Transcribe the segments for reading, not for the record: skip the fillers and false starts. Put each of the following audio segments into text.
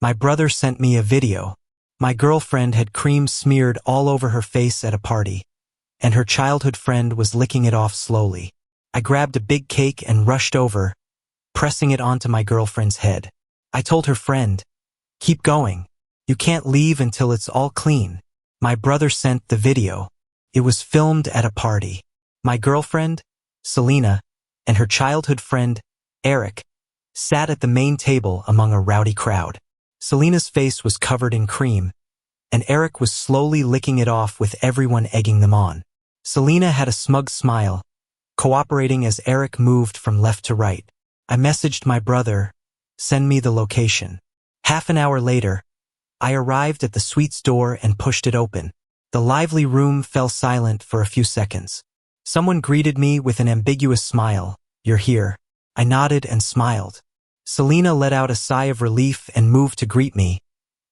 My brother sent me a video. My girlfriend had cream smeared all over her face at a party, and her childhood friend was licking it off slowly. I grabbed a big cake and rushed over, pressing it onto my girlfriend's head. I told her friend, "Keep going. You can't leave until it's all clean." My brother sent the video. It was filmed at a party. My girlfriend, Selena, and her childhood friend, Eric, sat at the main table among a rowdy crowd. Selena's face was covered in cream, and Eric was slowly licking it off with everyone egging them on. Selena had a smug smile, cooperating as Eric moved from left to right. I messaged my brother, "Send me the location." Half an hour later, I arrived at the suite's door and pushed it open. The lively room fell silent for a few seconds. Someone greeted me with an ambiguous smile. "You're here." I nodded and smiled. Selena let out a sigh of relief and moved to greet me,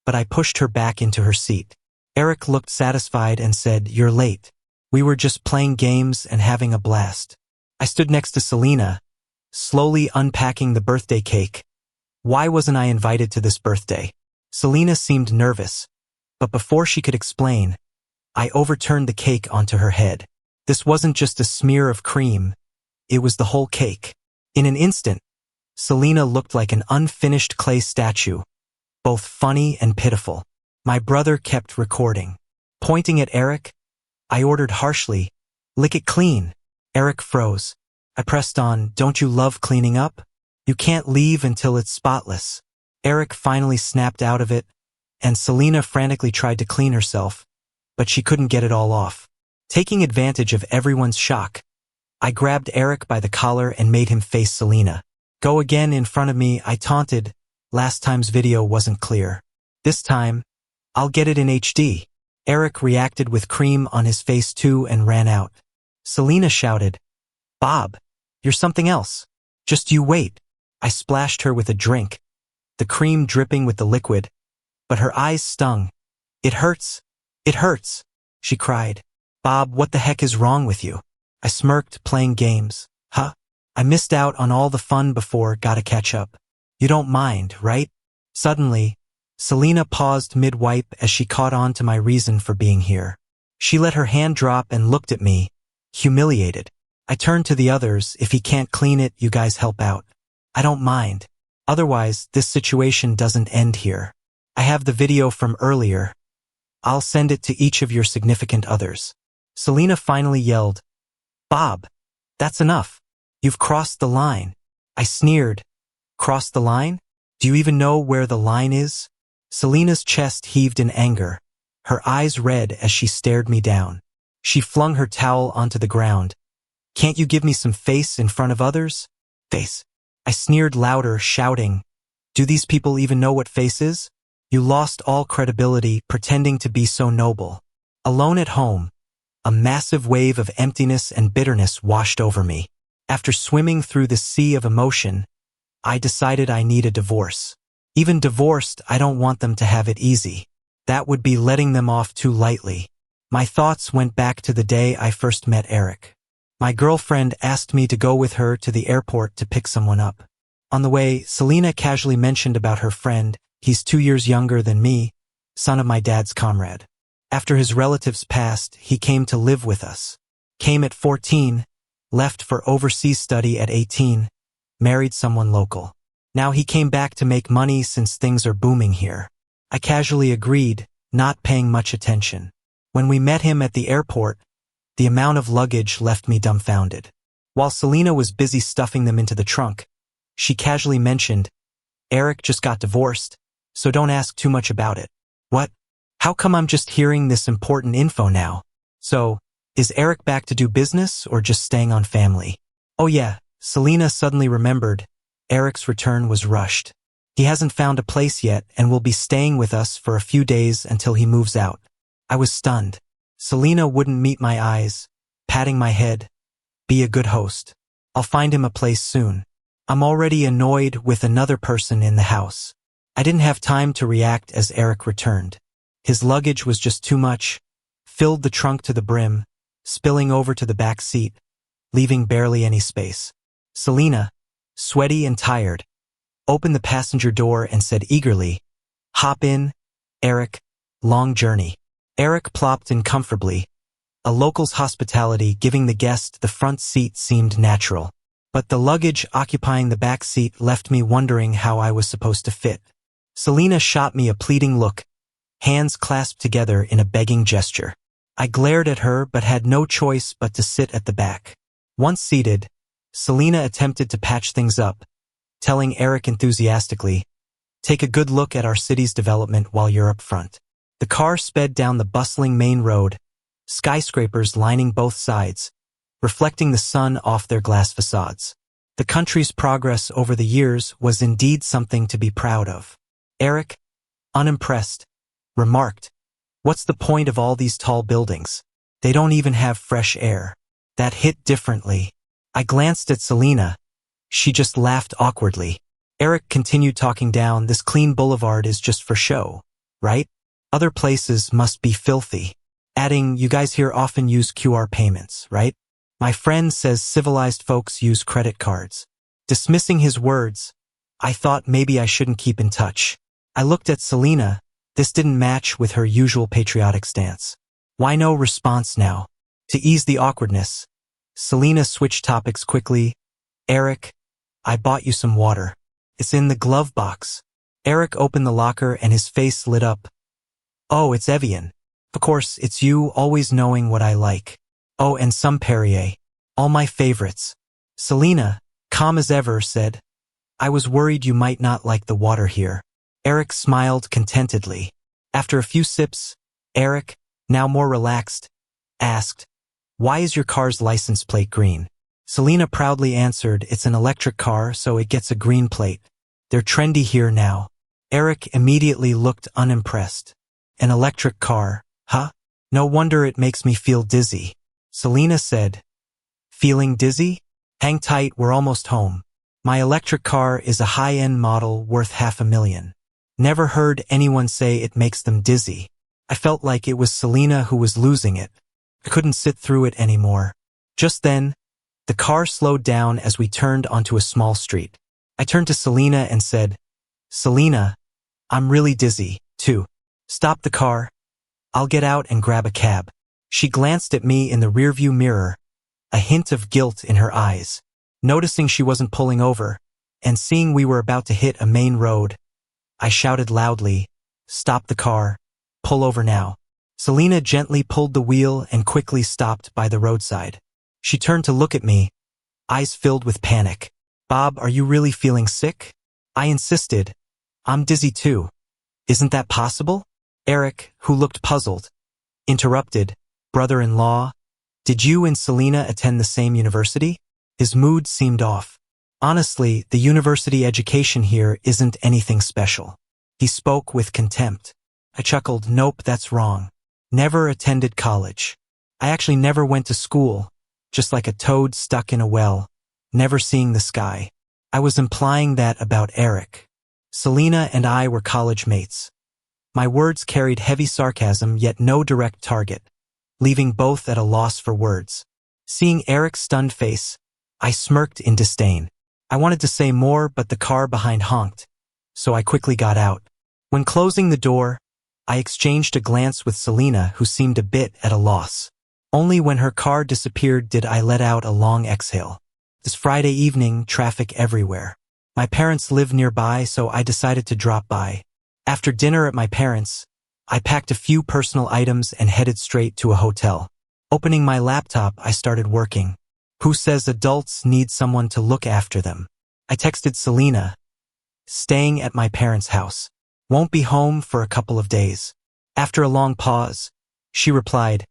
but I pushed her back into her seat. Eric looked satisfied and said, "You're late. We were just playing games and having a blast." I stood next to Selena, slowly unpacking the birthday cake. Why wasn't I invited to this birthday? Selena seemed nervous, but before she could explain, I overturned the cake onto her head. This wasn't just a smear of cream, it was the whole cake. In an instant, Selena looked like an unfinished clay statue, both funny and pitiful. My brother kept recording. Pointing at Eric, I ordered harshly, "Lick it clean." Eric froze. I pressed on, "Don't you love cleaning up? You can't leave until it's spotless." Eric finally snapped out of it, and Selena frantically tried to clean herself, but she couldn't get it all off. Taking advantage of everyone's shock, I grabbed Eric by the collar and made him face Selena. "Go again in front of me," I taunted. Last time's video wasn't clear. This time, I'll get it in HD. Eric reacted with cream on his face too and ran out. Selena shouted, "Bob, you're something else. Just you wait." I splashed her with a drink, the cream dripping with the liquid, but her eyes stung. "It hurts. It hurts," she cried. "Bob, what the heck is wrong with you?" I smirked, playing games. "Huh? I missed out on all the fun before, gotta catch up. You don't mind, right?" Suddenly, Selena paused mid-wipe as she caught on to my reason for being here. She let her hand drop and looked at me, humiliated. I turned to the others, "If he can't clean it, you guys help out. I don't mind. Otherwise, this situation doesn't end here. I have the video from earlier. I'll send it to each of your significant others." Selena finally yelled, "Bob, that's enough. You've crossed the line." I sneered. "Crossed the line? Do you even know where the line is?" Selena's chest heaved in anger, her eyes red as she stared me down. She flung her towel onto the ground. "Can't you give me some face in front of others?" "Face." I sneered louder, shouting, "Do these people even know what face is? You lost all credibility pretending to be so noble." Alone at home, a massive wave of emptiness and bitterness washed over me. After swimming through the sea of emotion, I decided I need a divorce. Even divorced, I don't want them to have it easy. That would be letting them off too lightly. My thoughts went back to the day I first met Eric. My girlfriend asked me to go with her to the airport to pick someone up. On the way, Selena casually mentioned about her friend. "He's 2 years younger than me, son of my dad's comrade. After his relatives passed, he came to live with us. Came at 14, left for overseas study at 18, married someone local. Now he came back to make money since things are booming here." I casually agreed, not paying much attention. When we met him at the airport, the amount of luggage left me dumbfounded. While Selena was busy stuffing them into the trunk, she casually mentioned, "Eric just got divorced, so don't ask too much about it." What? How come I'm just hearing this important info now? So, is Eric back to do business or just staying on family? Oh yeah, Selena suddenly remembered. Eric's return was rushed. He hasn't found a place yet and will be staying with us for a few days until he moves out. I was stunned. Selena wouldn't meet my eyes, patting my head. "Be a good host. I'll find him a place soon. I'm already annoyed with another person in the house." I didn't have time to react as Eric returned. His luggage was just too much, filled the trunk to the brim, spilling over to the back seat, leaving barely any space. Selena, sweaty and tired, opened the passenger door and said eagerly, Hop in, Eric. Long journey. Eric plopped in comfortably. A local's hospitality giving the guest the front seat seemed natural. But the luggage occupying the back seat left me wondering how I was supposed to fit. Selena shot me a pleading look, hands clasped together in a begging gesture. I glared at her but had no choice but to sit at the back. Once seated, Selena attempted to patch things up, telling Eric enthusiastically, "Take a good look at our city's development while you're up front." The car sped down the bustling main road, skyscrapers lining both sides, reflecting the sun off their glass facades. The country's progress over the years was indeed something to be proud of. Eric, unimpressed, remarked, "What's the point of all these tall buildings? They don't even have fresh air." That hit differently. I glanced at Selena. She just laughed awkwardly. Eric continued talking down, "This clean boulevard is just for show, right? Other places must be filthy." Adding, "You guys here often use QR payments, right? My friend says civilized folks use credit cards." Dismissing his words, I thought maybe I shouldn't keep in touch. I looked at Selena. This didn't match with her usual patriotic stance. Why no response now? To ease the awkwardness, Selena switched topics quickly. "Eric, I bought you some water. It's in the glove box." Eric opened the locker and his face lit up. "Oh, it's Evian. Of course, it's you, always knowing what I like. Oh, and some Perrier. All my favorites." Selena, calm as ever, said, "I was worried you might not like the water here." Eric smiled contentedly. After a few sips, Eric, now more relaxed, asked, "Why is your car's license plate green?" Selena proudly answered, "It's an electric car, so it gets a green plate. They're trendy here now." Eric immediately looked unimpressed. "An electric car, huh? No wonder it makes me feel dizzy." Selena said, "Feeling dizzy? Hang tight, we're almost home. My electric car is a high-end model worth $500,000. Never heard anyone say it makes them dizzy." I felt like it was Selena who was losing it. I couldn't sit through it anymore. Just then, the car slowed down as we turned onto a small street. I turned to Selena and said, "Selena, I'm really dizzy, too. Stop the car. I'll get out and grab a cab." She glanced at me in the rearview mirror, a hint of guilt in her eyes. Noticing she wasn't pulling over, and seeing we were about to hit a main road, I shouted loudly, "Stop the car. Pull over now." Selena gently pulled the wheel and quickly stopped by the roadside. She turned to look at me, eyes filled with panic. "Bob, are you really feeling sick?" I insisted. "I'm dizzy too. Isn't that possible?" Eric, who looked puzzled, interrupted, "Brother-in-law, did you and Selena attend the same university?" His mood seemed off. "Honestly, the university education here isn't anything special." He spoke with contempt. I chuckled, "Nope, that's wrong. Never attended college. I actually never went to school, just like a toad stuck in a well, never seeing the sky." I was implying that about Eric. Selena and I were college mates. My words carried heavy sarcasm yet no direct target, leaving both at a loss for words. Seeing Eric's stunned face, I smirked in disdain. I wanted to say more, but the car behind honked, so I quickly got out. When closing the door, I exchanged a glance with Selena, who seemed a bit at a loss. Only when her car disappeared did I let out a long exhale. This Friday evening, traffic everywhere. My parents live nearby, so I decided to drop by. After dinner at my parents', I packed a few personal items and headed straight to a hotel. Opening my laptop, I started working. Who says adults need someone to look after them? I texted Selena, "Staying at my parents' house. Won't be home for a couple of days." After a long pause, she replied,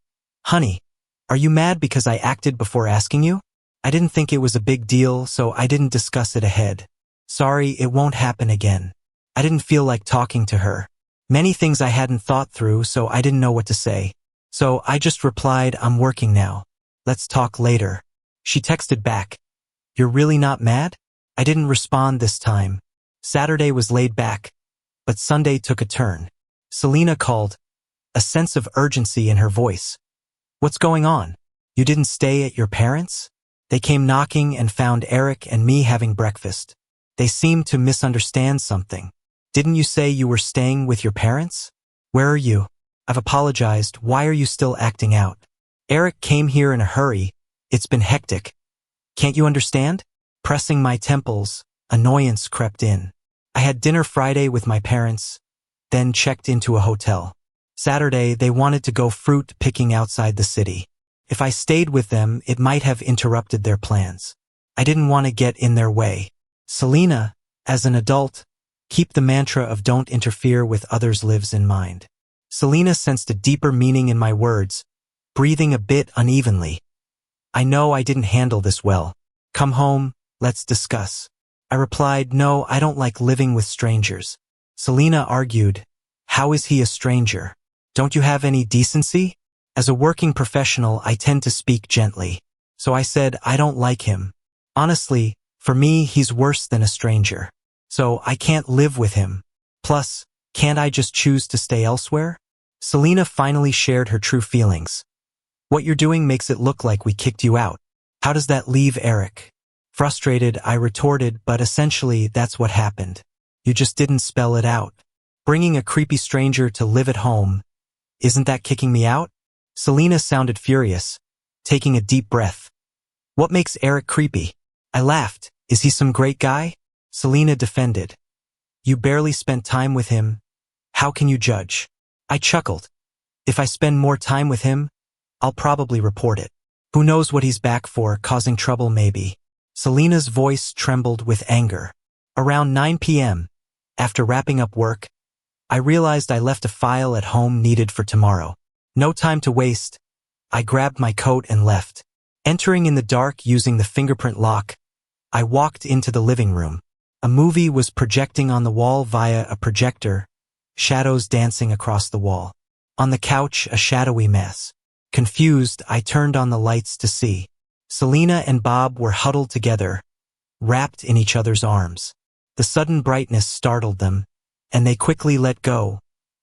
"Honey, are you mad because I acted before asking you?" I didn't think it was a big deal, so I didn't discuss it ahead. Sorry, it won't happen again. I didn't feel like talking to her. Many things I hadn't thought through, so I didn't know what to say. So I just replied, "I'm working now. Let's talk later." She texted back, "You're really not mad?" I didn't respond this time. Saturday was laid back, but Sunday took a turn. Selena called, a sense of urgency in her voice. "What's going on? You didn't stay at your parents'?" They came knocking and found Eric and me having breakfast. They seemed to misunderstand something. Didn't you say you were staying with your parents? Where are you? I've apologized. Why are you still acting out? Eric came here in a hurry. It's been hectic. Can't you understand? Pressing my temples, annoyance crept in. I had dinner Friday with my parents, then checked into a hotel. Saturday, they wanted to go fruit picking outside the city. If I stayed with them, it might have interrupted their plans. I didn't want to get in their way. Selena, as an adult, keep the mantra of don't interfere with others lives in mind. Selena sensed a deeper meaning in my words, breathing a bit unevenly. I know I didn't handle this well. Come home, let's discuss. I replied, no, I don't like living with strangers. Selena argued, how is he a stranger? Don't you have any decency? As a working professional, I tend to speak gently. So I said, I don't like him. Honestly, for me, he's worse than a stranger. So I can't live with him. Plus, can't I just choose to stay elsewhere? Selena finally shared her true feelings. What you're doing makes it look like we kicked you out. How does that leave Eric? Frustrated, I retorted, but essentially that's what happened. You just didn't spell it out. Bringing a creepy stranger to live at home, isn't that kicking me out? Selena sounded furious, taking a deep breath. What makes Eric creepy? I laughed. Is he some great guy? Selena defended. You barely spent time with him. How can you judge? I chuckled. If I spend more time with him, I'll probably report it. Who knows what he's back for, causing trouble maybe. Selena's voice trembled with anger. Around 9 p.m., after wrapping up work, I realized I left a file at home needed for tomorrow. No time to waste. I grabbed my coat and left. Entering in the dark using the fingerprint lock, I walked into the living room. A movie was projecting on the wall via a projector, shadows dancing across the wall. On the couch, a shadowy mess. Confused, I turned on the lights to see. Selena and Bob were huddled together, wrapped in each other's arms. The sudden brightness startled them, and they quickly let go,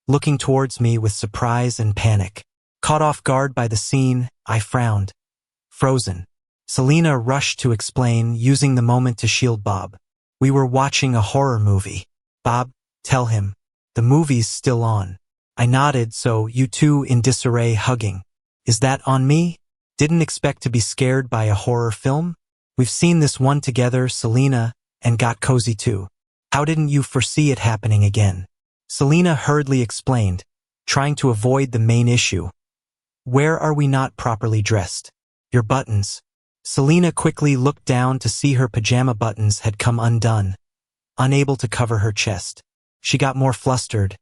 looking towards me with surprise and panic. Caught off guard by the scene, I frowned. Frozen. Selena rushed to explain, using the moment to shield Bob. We were watching a horror movie. Bob, tell him. The movie's still on. I nodded, so you two in disarray hugging. Is that on me? Didn't expect to be scared by a horror film? We've seen this one together, Selena, and got cozy too. How didn't you foresee it happening again? Selena hurriedly explained, trying to avoid the main issue. Where are we not properly dressed? Your buttons. Selena quickly looked down to see her pajama buttons had come undone, unable to cover her chest. She got more flustered.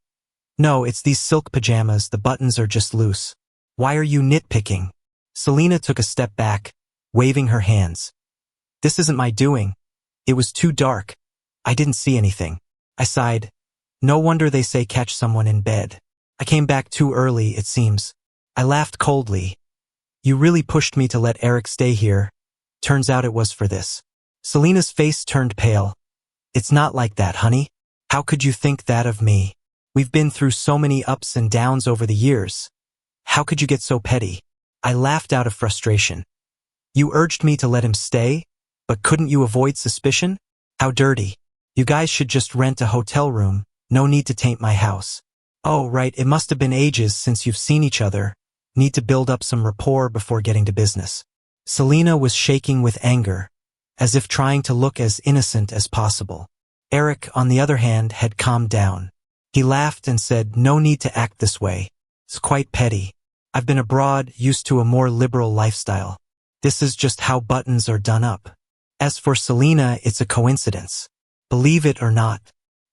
No, it's these silk pajamas, the buttons are just loose. Why are you nitpicking? Selena took a step back, waving her hands. This isn't my doing. It was too dark. I didn't see anything. I sighed. No wonder they say catch someone in bed. I came back too early, it seems. I laughed coldly. You really pushed me to let Eric stay here. Turns out it was for this. Selena's face turned pale. It's not like that, honey. How could you think that of me? We've been through so many ups and downs over the years. How could you get so petty? I laughed out of frustration. You urged me to let him stay, but couldn't you avoid suspicion? How dirty. You guys should just rent a hotel room. No need to taint my house. Oh, right, it must have been ages since you've seen each other. Need to build up some rapport before getting to business. Selena was shaking with anger, as if trying to look as innocent as possible. Eric, on the other hand, had calmed down. He laughed and said, no need to act this way. It's quite petty. I've been abroad, used to a more liberal lifestyle. This is just how buttons are done up. As for Selena, it's a coincidence. Believe it or not.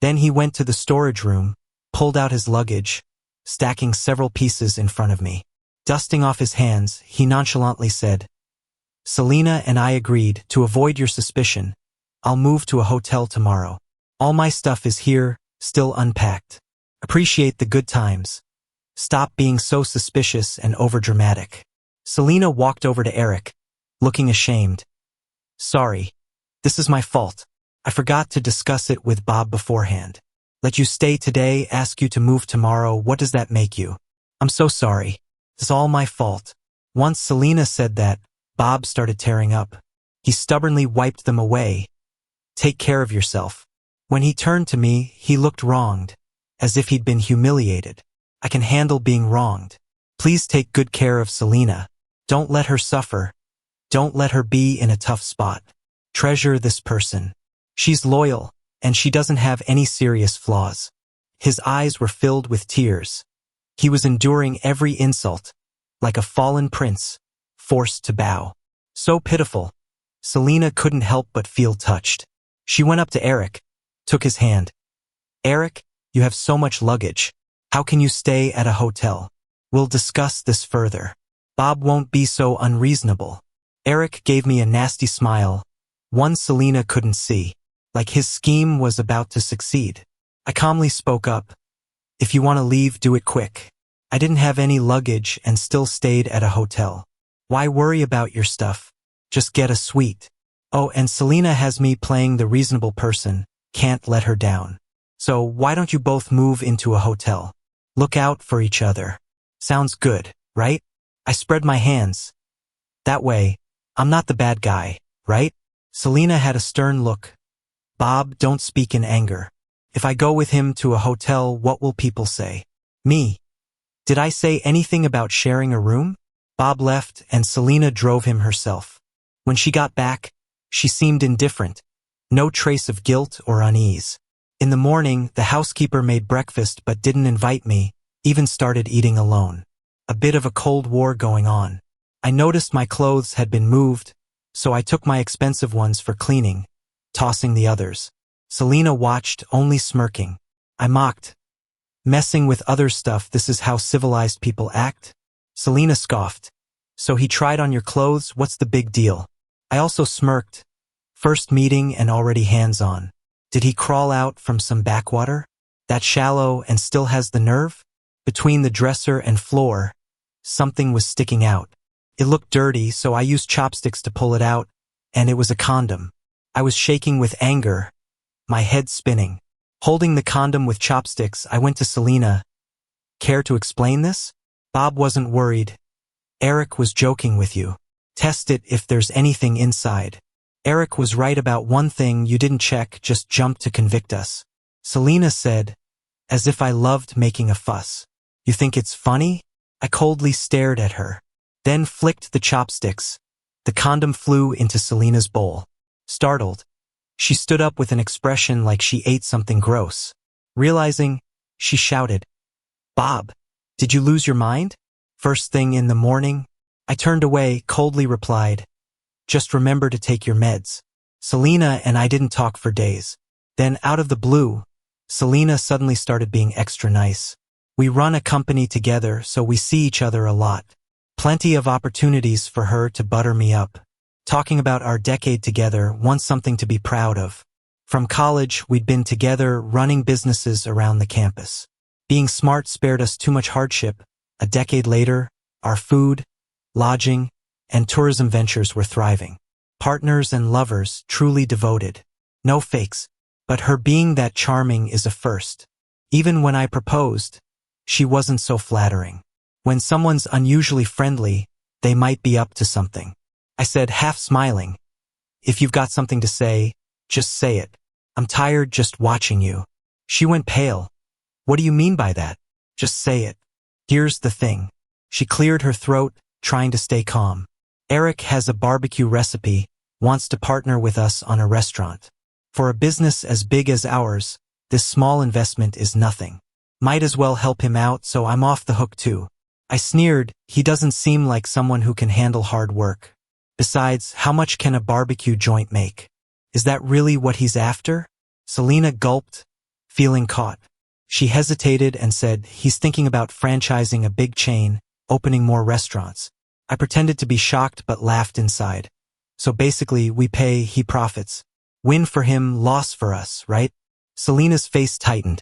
Then he went to the storage room, pulled out his luggage, stacking several pieces in front of me. Dusting off his hands, he nonchalantly said, Selena and I agreed, to avoid your suspicion, I'll move to a hotel tomorrow. All my stuff is here, still unpacked. Appreciate the good times. Stop being so suspicious and overdramatic. Selena walked over to Eric, looking ashamed. Sorry. This is my fault. I forgot to discuss it with Bob beforehand. Let you stay today, ask you to move tomorrow, what does that make you? I'm so sorry. It's all my fault. Once Selena said that, Bob started tearing up. He stubbornly wiped them away. Take care of yourself. When he turned to me, he looked wronged, as if he'd been humiliated. I can handle being wronged. Please take good care of Selena. Don't let her suffer. Don't let her be in a tough spot. Treasure this person. She's loyal, and she doesn't have any serious flaws. His eyes were filled with tears. He was enduring every insult, like a fallen prince, forced to bow. So pitiful. Selena couldn't help but feel touched. She went up to Eric, took his hand. Eric, you have so much luggage. How can you stay at a hotel? We'll discuss this further. Bob won't be so unreasonable. Eric gave me a nasty smile, one Selena couldn't see, like his scheme was about to succeed. I calmly spoke up. If you want to leave, do it quick. I didn't have any luggage and still stayed at a hotel. Why worry about your stuff? Just get a suite. Oh, and Selena has me playing the reasonable person, can't let her down. So why don't you both move into a hotel? Look out for each other. Sounds good, right? I spread my hands. That way, I'm not the bad guy, right? Selena had a stern look. Bob, don't speak in anger. If I go with him to a hotel, what will people say? Me. Did I say anything about sharing a room? Bob left and Selena drove him herself. When she got back, she seemed indifferent, no trace of guilt or unease. In the morning, the housekeeper made breakfast but didn't invite me, even started eating alone. A bit of a cold war going on. I noticed my clothes had been moved, so I took my expensive ones for cleaning, tossing the others. Selena watched, only smirking. I mocked. Messing with other stuff, this is how civilized people act? Selena scoffed. So he tried on your clothes, what's the big deal? I also smirked. First meeting and already hands-on. Did he crawl out from some backwater? That shallow and still has the nerve? Between the dresser and floor, something was sticking out. It looked dirty, so I used chopsticks to pull it out, and it was a condom. I was shaking with anger, my head spinning. Holding the condom with chopsticks, I went to Selena. Care to explain this? Bob wasn't worried. Eric was joking with you. Test it if there's anything inside. Eric was right about one thing, you didn't check, just jumped to convict us. Selena said, as if I loved making a fuss. You think it's funny? I coldly stared at her, then flicked the chopsticks. The condom flew into Selena's bowl. Startled, she stood up with an expression like she ate something gross. Realizing, she shouted, Bob, did you lose your mind? First thing in the morning? I turned away, coldly replied, just remember to take your meds. Selena and I didn't talk for days. Then, out of the blue, Selena suddenly started being extra nice. We run a company together, so we see each other a lot. Plenty of opportunities for her to butter me up. Talking about our decade together, once something to be proud of. From college, we'd been together running businesses around the campus. Being smart spared us too much hardship. A decade later, our food, lodging, and tourism ventures were thriving. Partners and lovers, truly devoted. No fakes. But her being that charming is a first. Even when I proposed, she wasn't so flattering. When someone's unusually friendly, they might be up to something. I said, half smiling, if you've got something to say, just say it. I'm tired just watching you. She went pale. What do you mean by that? Just say it. Here's the thing. She cleared her throat, trying to stay calm. Eric has a barbecue recipe, wants to partner with us on a restaurant. For a business as big as ours, this small investment is nothing. Might as well help him out, so I'm off the hook too. I sneered, he doesn't seem like someone who can handle hard work. Besides, how much can a barbecue joint make? Is that really what he's after? Selena gulped, feeling caught. She hesitated and said, he's thinking about franchising a big chain, opening more restaurants. I pretended to be shocked but laughed inside. So basically, we pay, he profits. Win for him, loss for us, right? Selena's face tightened.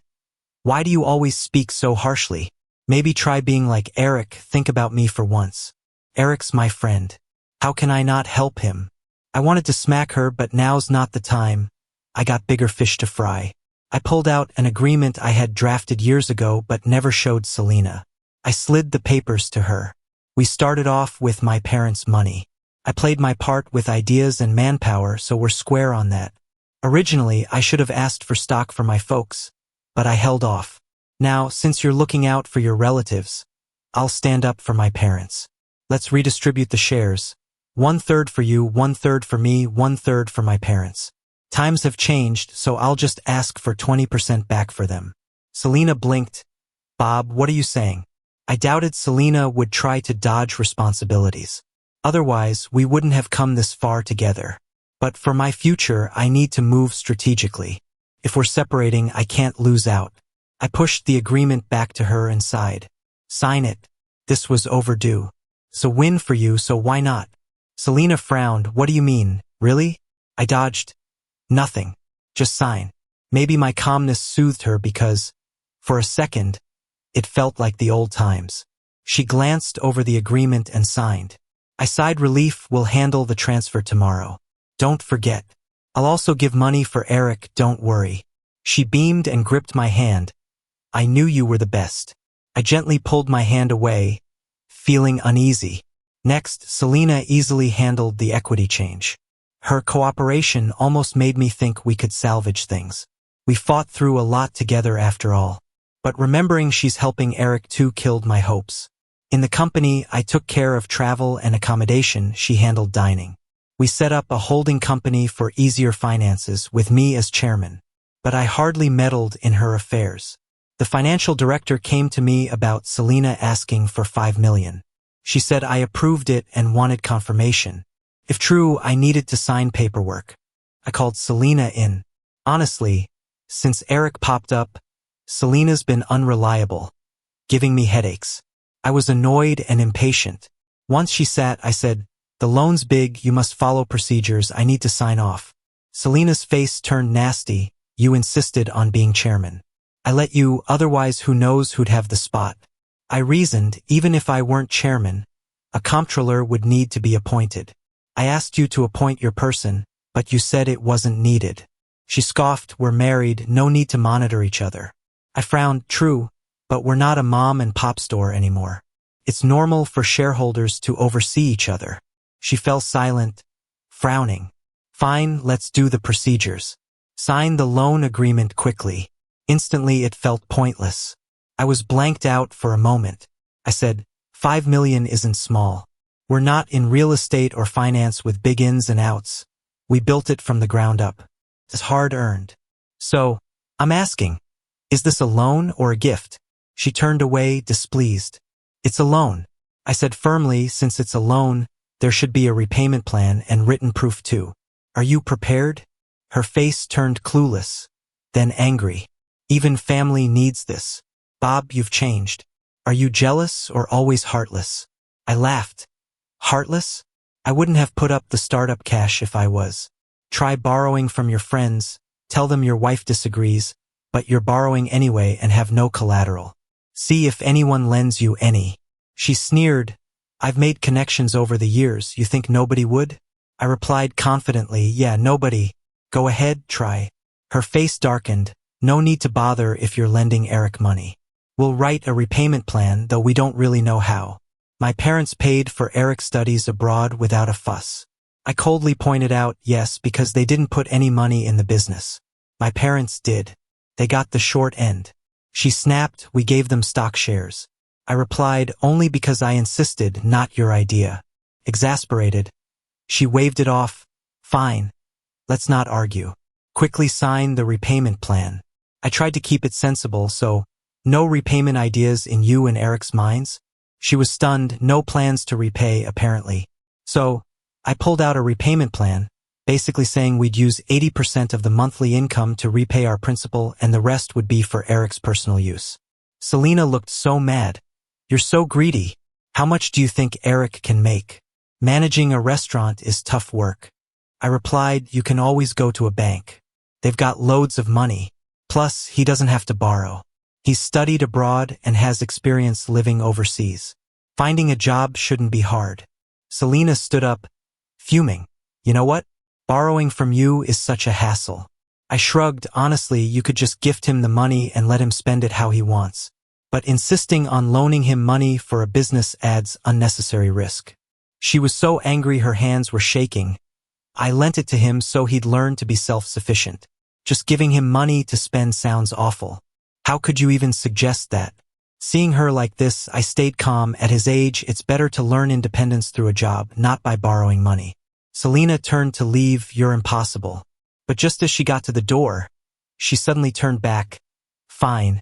Why do you always speak so harshly? Maybe try being like Eric, think about me for once. Eric's my friend. How can I not help him? I wanted to smack her, but now's not the time. I got bigger fish to fry. I pulled out an agreement I had drafted years ago but never showed Selena. I slid the papers to her. We started off with my parents' money. I played my part with ideas and manpower, so we're square on that. Originally, I should have asked for stock for my folks, but I held off. Now, since you're looking out for your relatives, I'll stand up for my parents. Let's redistribute the shares. 1/3 for you, 1/3 for me, 1/3 for my parents. Times have changed, so I'll just ask for 20% back for them. Selena blinked. Bob, what are you saying? I doubted Selena would try to dodge responsibilities. Otherwise, we wouldn't have come this far together. But for my future, I need to move strategically. If we're separating, I can't lose out. I pushed the agreement back to her and sighed. Sign it. This was overdue. It's a win for you, so why not? Selena frowned. What do you mean? Really? I dodged. Nothing. Just sign. Maybe my calmness soothed her because, for a second, it felt like the old times. She glanced over the agreement and signed. I sighed relief. We'll handle the transfer tomorrow. Don't forget. I'll also give money for Eric, don't worry. She beamed and gripped my hand. I knew you were the best. I gently pulled my hand away, feeling uneasy. Next, Selena easily handled the equity change. Her cooperation almost made me think we could salvage things. We fought through a lot together after all. But remembering she's helping Eric too killed my hopes. In the company, I took care of travel and accommodation. She handled dining. We set up a holding company for easier finances with me as chairman. But I hardly meddled in her affairs. The financial director came to me about Selena asking for $5 million. She said I approved it and wanted confirmation. If true, I needed to sign paperwork. I called Selena in. Honestly, since Eric popped up, Selena's been unreliable, giving me headaches. I was annoyed and impatient. Once she sat, I said, the loan's big, you must follow procedures, I need to sign off. Selena's face turned nasty. You insisted on being chairman. I let you, otherwise who knows who'd have the spot. I reasoned, even if I weren't chairman, a comptroller would need to be appointed. I asked you to appoint your person, but you said it wasn't needed. She scoffed, we're married, no need to monitor each other. I frowned, true, but we're not a mom and pop store anymore. It's normal for shareholders to oversee each other. She fell silent, frowning. Fine, let's do the procedures. Sign the loan agreement quickly. Instantly it felt pointless. I was blanked out for a moment. I said, $5 million isn't small. We're not in real estate or finance with big ins and outs. We built it from the ground up. It's hard-earned. So, I'm asking, is this a loan or a gift? She turned away, displeased. It's a loan. I said firmly, since it's a loan, there should be a repayment plan and written proof too. Are you prepared? Her face turned clueless, then angry. Even family needs this. Bob, you've changed. Are you jealous or always heartless? I laughed. Heartless? I wouldn't have put up the startup cash if I was. Try borrowing from your friends, tell them your wife disagrees, but you're borrowing anyway and have no collateral. See if anyone lends you any. She sneered. I've made connections over the years, you think nobody would? I replied confidently, yeah, nobody. Go ahead, try. Her face darkened. No need to bother if you're lending Eric money. We'll write a repayment plan, though we don't really know how. My parents paid for Eric's studies abroad without a fuss. I coldly pointed out, yes, because they didn't put any money in the business. My parents did. They got the short end. She snapped, we gave them stock shares. I replied, only because I insisted, not your idea. Exasperated, she waved it off. Fine. Let's not argue. Quickly sign the repayment plan. I tried to keep it sensible, so no repayment ideas in you and Eric's minds? She was stunned, no plans to repay, apparently. So, I pulled out a repayment plan, basically saying we'd use 80% of the monthly income to repay our principal and the rest would be for Eric's personal use. Selena looked so mad. You're so greedy. How much do you think Eric can make? Managing a restaurant is tough work. I replied, you can always go to a bank. They've got loads of money. Plus, he doesn't have to borrow. He's studied abroad and has experience living overseas. Finding a job shouldn't be hard. Selena stood up, fuming. You know what? Borrowing from you is such a hassle. I shrugged, honestly, you could just gift him the money and let him spend it how he wants. But insisting on loaning him money for a business adds unnecessary risk. She was so angry her hands were shaking. I lent it to him so he'd learn to be self-sufficient. Just giving him money to spend sounds awful. How could you even suggest that? Seeing her like this, I stayed calm. At his age, it's better to learn independence through a job, not by borrowing money. Selena turned to leave. You're impossible. But just as she got to the door, she suddenly turned back. Fine.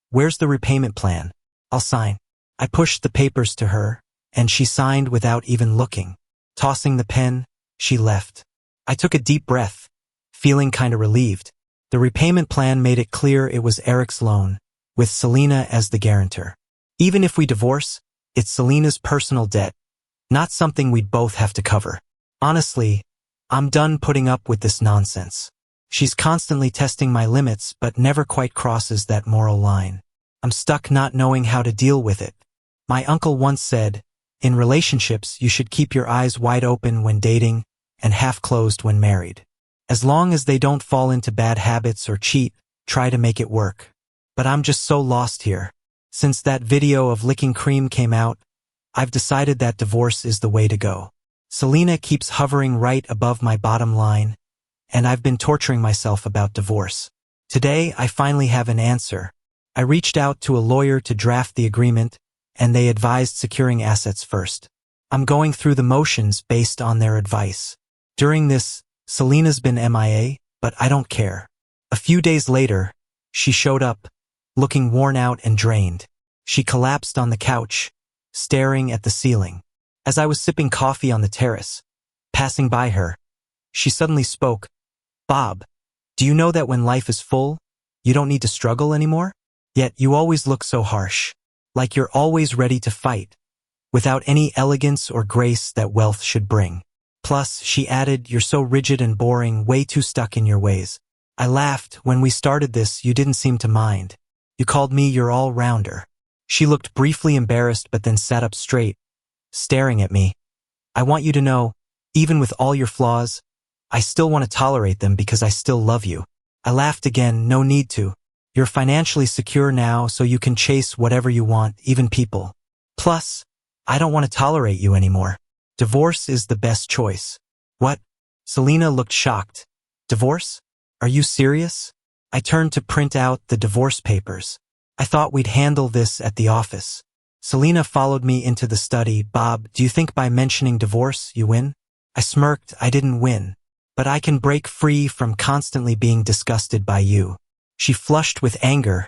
Where's the repayment plan? I'll sign. I pushed the papers to her, and she signed without even looking. Tossing the pen, she left. I took a deep breath, feeling kinda relieved. The repayment plan made it clear it was Eric's loan, with Selena as the guarantor. Even if we divorce, it's Selena's personal debt, not something we'd both have to cover. Honestly, I'm done putting up with this nonsense. She's constantly testing my limits but never quite crosses that moral line. I'm stuck not knowing how to deal with it. My uncle once said, in relationships you should keep your eyes wide open when dating and half closed when married. As long as they don't fall into bad habits or cheat, try to make it work. But I'm just so lost here. Since that video of licking cream came out, I've decided that divorce is the way to go. Selena keeps hovering right above my bottom line, and I've been torturing myself about divorce. Today, I finally have an answer. I reached out to a lawyer to draft the agreement, and they advised securing assets first. I'm going through the motions based on their advice. During this, Selena's been MIA, but I don't care. A few days later, she showed up, looking worn out and drained. She collapsed on the couch, staring at the ceiling. As I was sipping coffee on the terrace, passing by her, she suddenly spoke. Bob, do you know that when life is full, you don't need to struggle anymore? Yet you always look so harsh, like you're always ready to fight, without any elegance or grace that wealth should bring. Plus, she added, you're so rigid and boring, way too stuck in your ways. I laughed. When we started this, you didn't seem to mind. You called me your all-rounder. She looked briefly embarrassed but then sat up straight, staring at me. I want you to know, even with all your flaws, I still want to tolerate them because I still love you. I laughed again. No need to. You're financially secure now, so you can chase whatever you want, even people. Plus, I don't want to tolerate you anymore. Divorce is the best choice. What? Selena looked shocked. Divorce? Are you serious? I turned to print out the divorce papers. I thought we'd handle this at the office. Selena followed me into the study. Bob, do you think by mentioning divorce, you win? I smirked. I didn't win. But I can break free from constantly being disgusted by you. She flushed with anger.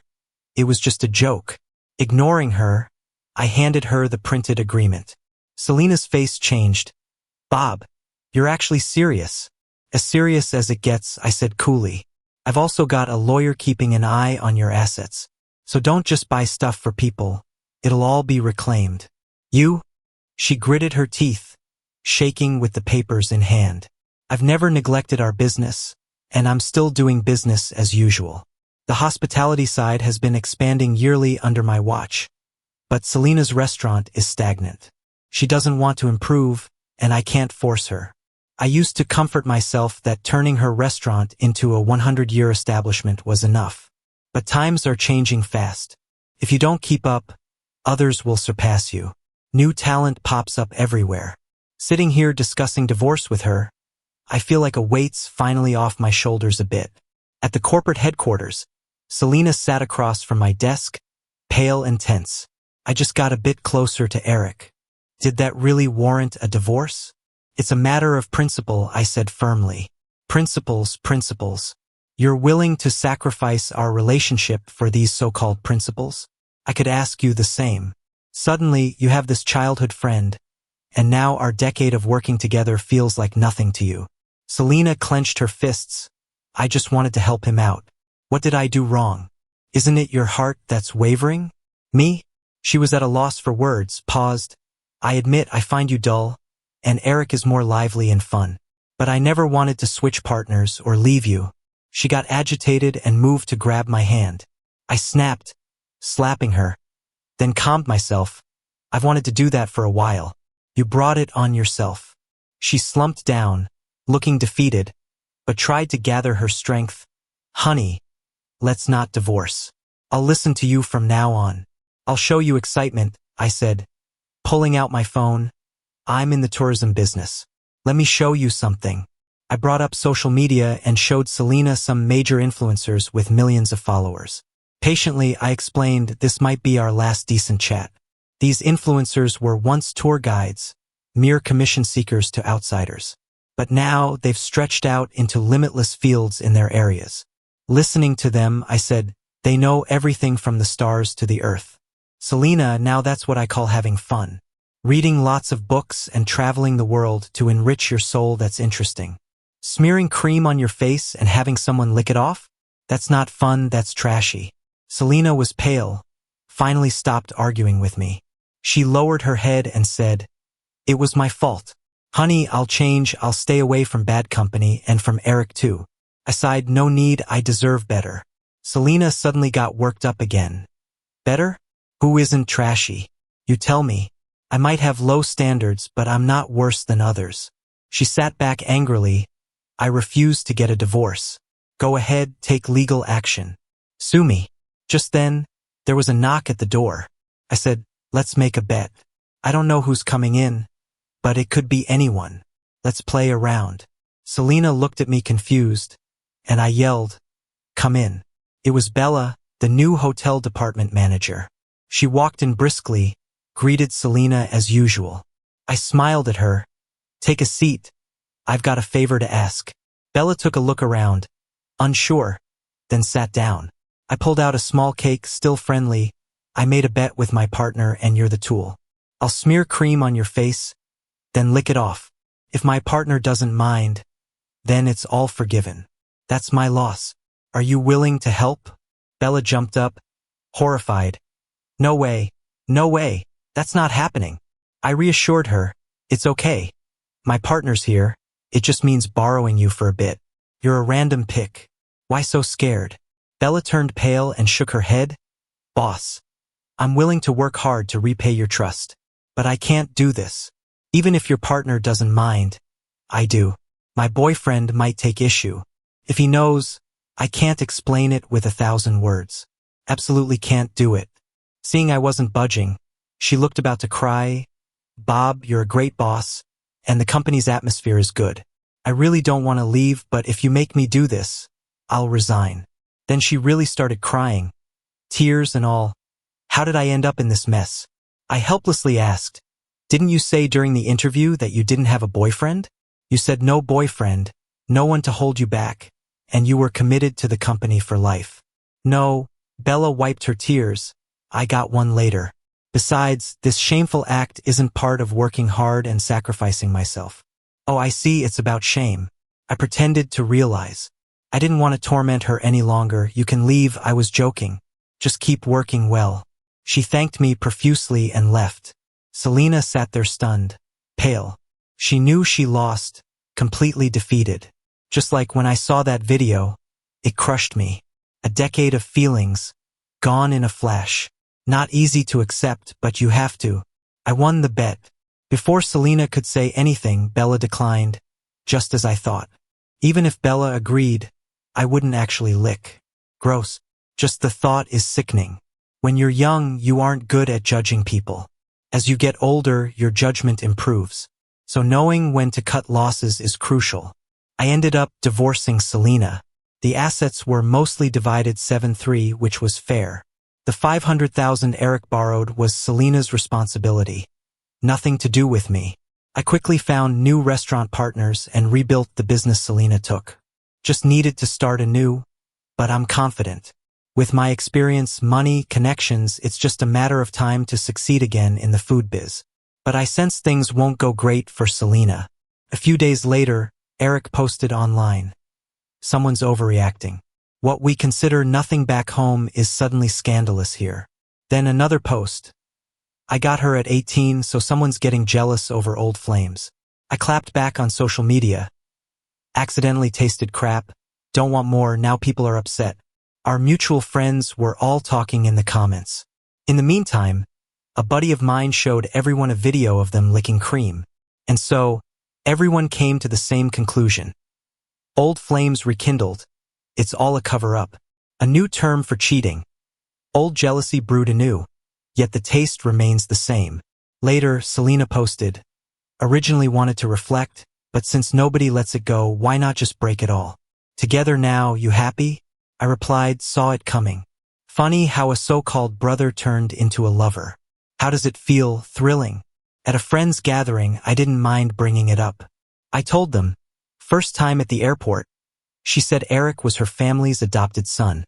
It was just a joke. Ignoring her, I handed her the printed agreement. Selena's face changed. Bob, you're actually serious. As serious as it gets, I said coolly. I've also got a lawyer keeping an eye on your assets. So don't just buy stuff for people. It'll all be reclaimed. You? She gritted her teeth, shaking with the papers in hand. I've never neglected our business, and I'm still doing business as usual. The hospitality side has been expanding yearly under my watch, but Selena's restaurant is stagnant. She doesn't want to improve, and I can't force her. I used to comfort myself that turning her restaurant into a 100-year establishment was enough. But times are changing fast. If you don't keep up, others will surpass you. New talent pops up everywhere. Sitting here discussing divorce with her, I feel like a weight's finally off my shoulders a bit. At the corporate headquarters, Selena sat across from my desk, pale and tense. I just got a bit closer to Eric. Did that really warrant a divorce? It's a matter of principle, I said firmly. Principles, principles. You're willing to sacrifice our relationship for these so-called principles? I could ask you the same. Suddenly, you have this childhood friend, and now our decade of working together feels like nothing to you. Selena clenched her fists. I just wanted to help him out. What did I do wrong? Isn't it your heart that's wavering? Me? She was at a loss for words, paused. I admit I find you dull, and Eric is more lively and fun. But I never wanted to switch partners or leave you. She got agitated and moved to grab my hand. I snapped, slapping her, then calmed myself. I've wanted to do that for a while. You brought it on yourself. She slumped down, looking defeated, but tried to gather her strength. Honey, let's not divorce. I'll listen to you from now on. I'll show you excitement, I said, pulling out my phone. I'm in the tourism business. Let me show you something. I brought up social media and showed Selena some major influencers with millions of followers. Patiently, I explained this might be our last decent chat. These influencers were once tour guides, mere commission seekers to outsiders. But now they've stretched out into limitless fields in their areas. Listening to them, I said, they know everything from the stars to the earth. Selena, now that's what I call having fun. Reading lots of books and traveling the world to enrich your soul, that's interesting. Smearing cream on your face and having someone lick it off? That's not fun, that's trashy. Selena was pale, finally stopped arguing with me. She lowered her head and said, "It was my fault. Honey, I'll change, I'll stay away from bad company and from Eric too." I sighed, "No need, I deserve better." Selena suddenly got worked up again. "Better? Who isn't trashy? You tell me. I might have low standards, but I'm not worse than others." She sat back angrily. "I refuse to get a divorce. Go ahead, take legal action. Sue me." Just then, there was a knock at the door. I said, "Let's make a bet. I don't know who's coming in, but it could be anyone. Let's play around." Selena looked at me confused, and I yelled, "Come in." It was Bella, the new hotel department manager. She walked in briskly, greeted Selena as usual. I smiled at her. "Take a seat. I've got a favor to ask." Bella took a look around, unsure, then sat down. I pulled out a small cake, still friendly. "I made a bet with my partner and you're the tool. I'll smear cream on your face, then lick it off. If my partner doesn't mind, then it's all forgiven. That's my loss. Are you willing to help?" Bella jumped up, horrified. "No way, no way, that's not happening." I reassured her, "It's okay. My partner's here. It just means borrowing you for a bit. You're a random pick. Why so scared?" Bella turned pale and shook her head. "Boss, I'm willing to work hard to repay your trust. But I can't do this. Even if your partner doesn't mind, I do. My boyfriend might take issue. If he knows, I can't explain it with 1,000 words. Absolutely can't do it." Seeing I wasn't budging, she looked about to cry. "Bob, you're a great boss, and the company's atmosphere is good. I really don't want to leave, but if you make me do this, I'll resign." Then she really started crying, tears and all. "How did I end up in this mess?" I helplessly asked, "Didn't you say during the interview that you didn't have a boyfriend? You said no boyfriend, no one to hold you back, and you were committed to the company for life." "No," Bella wiped her tears, "I got one later. Besides, this shameful act isn't part of working hard and sacrificing myself." "Oh, I see, it's about shame." I pretended to realize. I didn't want to torment her any longer. "You can leave, I was joking. Just keep working well." She thanked me profusely and left. Selena sat there stunned, pale. She knew she lost, completely defeated. Just like when I saw that video, it crushed me. A decade of feelings, gone in a flash. Not easy to accept, but you have to. I won the bet. Before Selena could say anything, Bella declined, just as I thought. Even if Bella agreed, I wouldn't actually lick. Gross. Just the thought is sickening. When you're young, you aren't good at judging people. As you get older, your judgment improves. So knowing when to cut losses is crucial. I ended up divorcing Selena. The assets were mostly divided 7-3, which was fair. The $500,000 Eric borrowed was Selena's responsibility. Nothing to do with me. I quickly found new restaurant partners and rebuilt the business Selena took. Just needed to start anew, but I'm confident. With my experience, money, connections, it's just a matter of time to succeed again in the food biz. But I sense things won't go great for Selena. A few days later, Eric posted online. "Someone's overreacting. What we consider nothing back home is suddenly scandalous here." Then another post. "I got her at 18, so someone's getting jealous over old flames." I clapped back on social media. "Accidentally tasted crap. Don't want more, now people are upset." Our mutual friends were all talking in the comments. In the meantime, a buddy of mine showed everyone a video of them licking cream. And so, everyone came to the same conclusion. Old flames rekindled. It's all a cover-up. A new term for cheating. Old jealousy brewed anew, yet the taste remains the same. Later, Selena posted, "Originally wanted to reflect, But since nobody lets it go, why not just break it all? Together now, you happy? I replied, saw it coming. Funny how a so-called brother turned into a lover. How does it feel? Thrilling. At a friend's gathering, I didn't mind bringing it up. I told them. First time at the airport. She said Eric was her family's adopted son.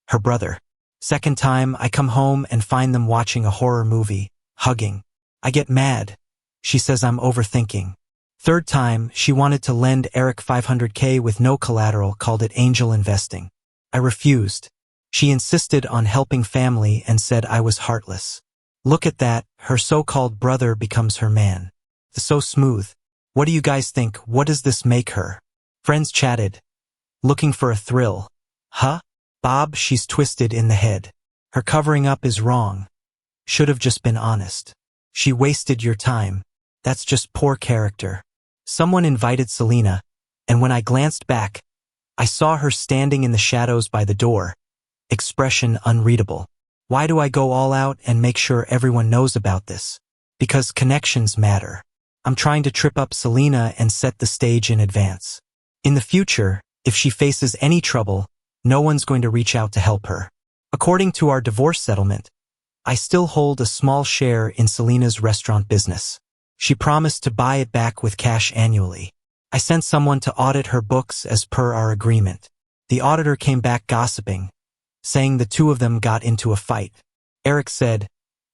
Her brother. Second time, I come home and find them watching a horror movie, hugging. I get mad. She says I'm overthinking. Third time, she wanted to lend Eric $500K with no collateral, called it angel investing. I refused. She insisted on helping family and said I was heartless. Look at that, her so-called brother becomes her man. So smooth. What do you guys think? What does this make her? Friends chatted. Looking for a thrill. Huh? Bob, she's twisted in the head. Her covering up is wrong. Should have just been honest. She wasted your time. That's just poor character. Someone invited Selena, and when I glanced back, I saw her standing in the shadows by the door. Expression unreadable. Why do I go all out and make sure everyone knows about this? Because connections matter. I'm trying to trip up Selena and set the stage in advance. In the future, if she faces any trouble, no one's going to reach out to help her. According to our divorce settlement, I still hold a small share in Selena's restaurant business. She promised to buy it back with cash annually. I sent someone to audit her books as per our agreement. The auditor came back gossiping, saying the two of them got into a fight. Eric said,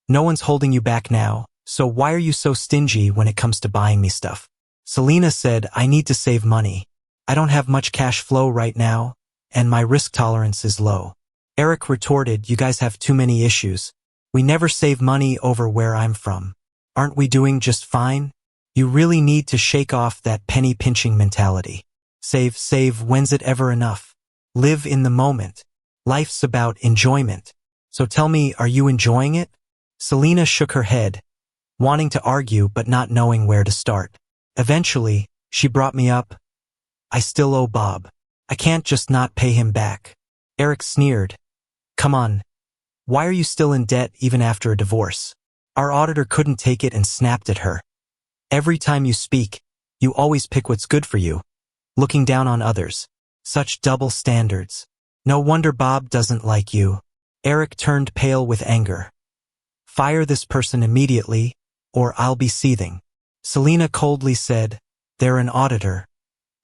"No one's holding you back now, so why are you so stingy when it comes to buying me stuff?" Selena said, "I need to save money. I don't have much cash flow right now, and my risk tolerance is low." Eric retorted, "You guys have too many issues. We never save money over where I'm from. Aren't we doing just fine? You really need to shake off that penny-pinching mentality. Save, when's it ever enough? Live in the moment. Life's about enjoyment. So tell me, are you enjoying it?" Selena shook her head, wanting to argue but not knowing where to start. Eventually, she brought me up. "I still owe Bob. I can't just not pay him back." Eric sneered. "Come on. Why are you still in debt even after a divorce?" Our auditor couldn't take it and snapped at her. "Every time you speak, you always pick what's good for you, looking down on others. Such double standards. No wonder Bob doesn't like you." Eric turned pale with anger. "Fire this person immediately, or I'll be seething." Selena coldly said, "They're an auditor.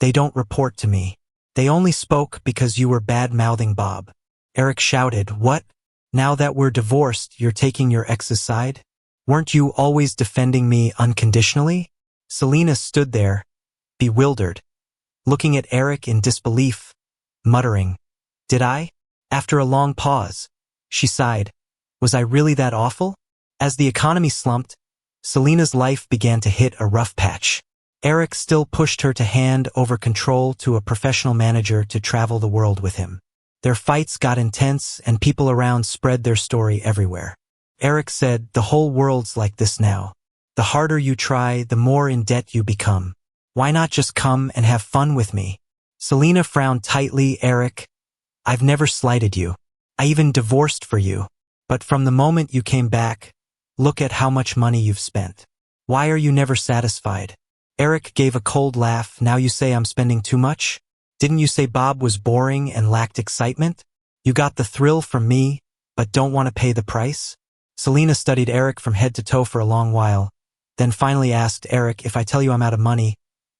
They don't report to me. They only spoke because you were bad-mouthing Bob." Eric shouted, "What? Now that we're divorced, you're taking your ex's side? Weren't you always defending me unconditionally?" Selena stood there, bewildered, looking at Eric in disbelief, muttering, "Did I?" After a long pause, she sighed, "Was I really that awful?" As the economy slumped, Selena's life began to hit a rough patch. Eric still pushed her to hand over control to a professional manager to travel the world with him. Their fights got intense and people around spread their story everywhere. Eric said, "The whole world's like this now. The harder you try, the more in debt you become. Why not just come and have fun with me?" Selena frowned tightly. "Eric, I've never slighted you. I even divorced for you. But from the moment you came back, look at how much money you've spent. Why are you never satisfied?" Eric gave a cold laugh. "Now you say I'm spending too much? Didn't you say Bob was boring and lacked excitement? You got the thrill from me, but don't want to pay the price?" Selena studied Eric from head to toe for a long while, then finally asked, "Eric, if I tell you I'm out of money,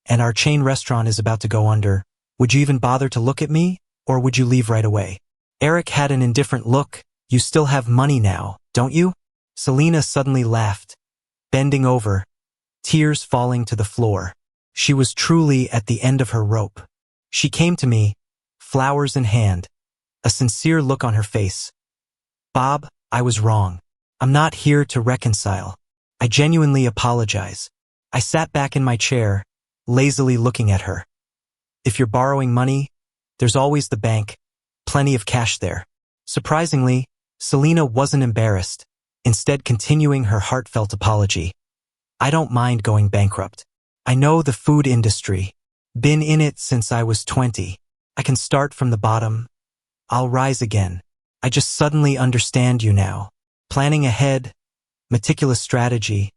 and our chain restaurant is about to go under, would you even bother to look at me, or would you leave right away?" Eric had an indifferent look. "You still have money now, don't you?" Selena suddenly laughed, bending over, tears falling to the floor. She was truly at the end of her rope. She came to me, flowers in hand, a sincere look on her face. "Bob, I was wrong. I'm not here to reconcile. I genuinely apologize." I sat back in my chair, lazily looking at her. "If you're borrowing money, there's always the bank, plenty of cash there." Surprisingly, Selena wasn't embarrassed, instead continuing her heartfelt apology. "I don't mind going bankrupt. I know the food industry. Been in it since I was 20. I can start from the bottom. I'll rise again. I just suddenly understand you now. Planning ahead, meticulous strategy,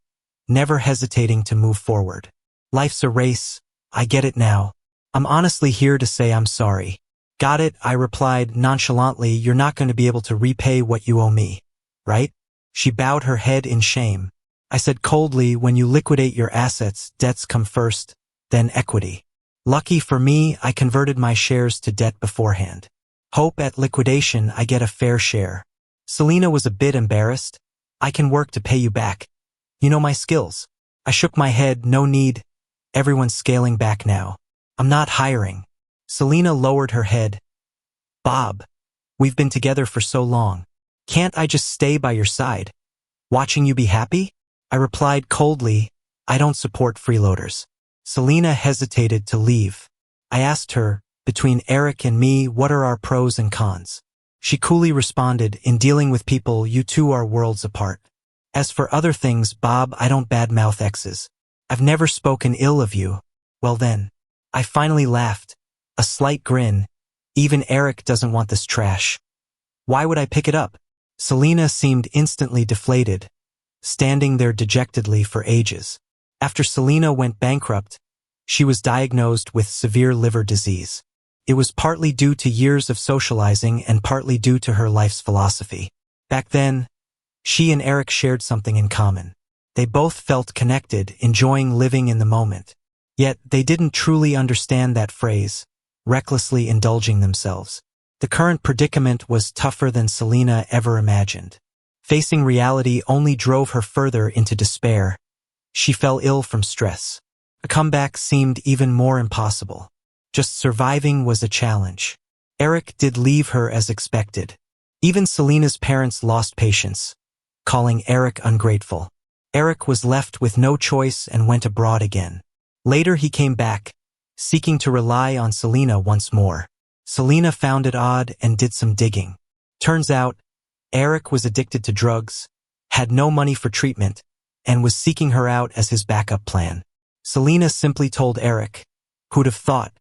never hesitating to move forward. Life's a race, I get it now. I'm honestly here to say I'm sorry. Got it, I replied nonchalantly. You're not going to be able to repay what you owe me, right? She bowed her head in shame. I said coldly, when you liquidate your assets, debts come first, then equity. Lucky for me, I converted my shares to debt beforehand. Hope at liquidation I get a fair share. Selena was a bit embarrassed. I can work to pay you back. You know my skills. I shook my head, no need. Everyone's scaling back now. I'm not hiring. Selena lowered her head. Bob, we've been together for so long. Can't I just stay by your side, watching you be happy? I replied coldly, I don't support freeloaders. Selena hesitated to leave. I asked her, between Eric and me, what are our pros and cons? She coolly responded, in dealing with people, you two are worlds apart. As for other things, Bob, I don't badmouth exes. I've never spoken ill of you. Well then. I finally laughed. A slight grin. Even Eric doesn't want this trash. Why would I pick it up? Selena seemed instantly deflated, standing there dejectedly for ages. After Selena went bankrupt, she was diagnosed with severe liver disease. It was partly due to years of socializing and partly due to her life's philosophy. Back then, she and Eric shared something in common. They both felt connected, enjoying living in the moment. Yet, they didn't truly understand that phrase, recklessly indulging themselves. The current predicament was tougher than Selena ever imagined. Facing reality only drove her further into despair. She fell ill from stress. A comeback seemed even more impossible. Just surviving was a challenge. Eric did leave her as expected. Even Selena's parents lost patience, calling Eric ungrateful. Eric was left with no choice and went abroad again. Later he came back, seeking to rely on Selena once more. Selena found it odd and did some digging. Turns out, Eric was addicted to drugs, had no money for treatment, and was seeking her out as his backup plan. Selena simply told Eric, who'd have thought,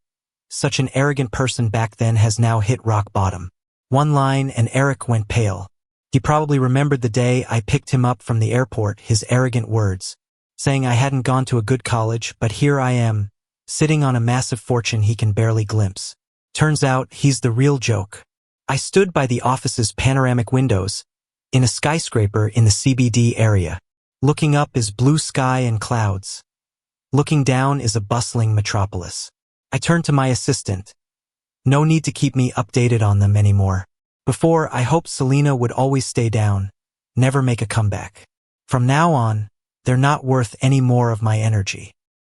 such an arrogant person back then has now hit rock bottom. One line and Eric went pale. He probably remembered the day I picked him up from the airport, his arrogant words, saying I hadn't gone to a good college, but here I am, sitting on a massive fortune he can barely glimpse. Turns out he's the real joke. I stood by the office's panoramic windows, in a skyscraper in the CBD area. Looking up is blue sky and clouds. Looking down is a bustling metropolis. I turned to my assistant. No need to keep me updated on them anymore. Before, I hoped Selena would always stay down, never make a comeback. From now on, they're not worth any more of my energy.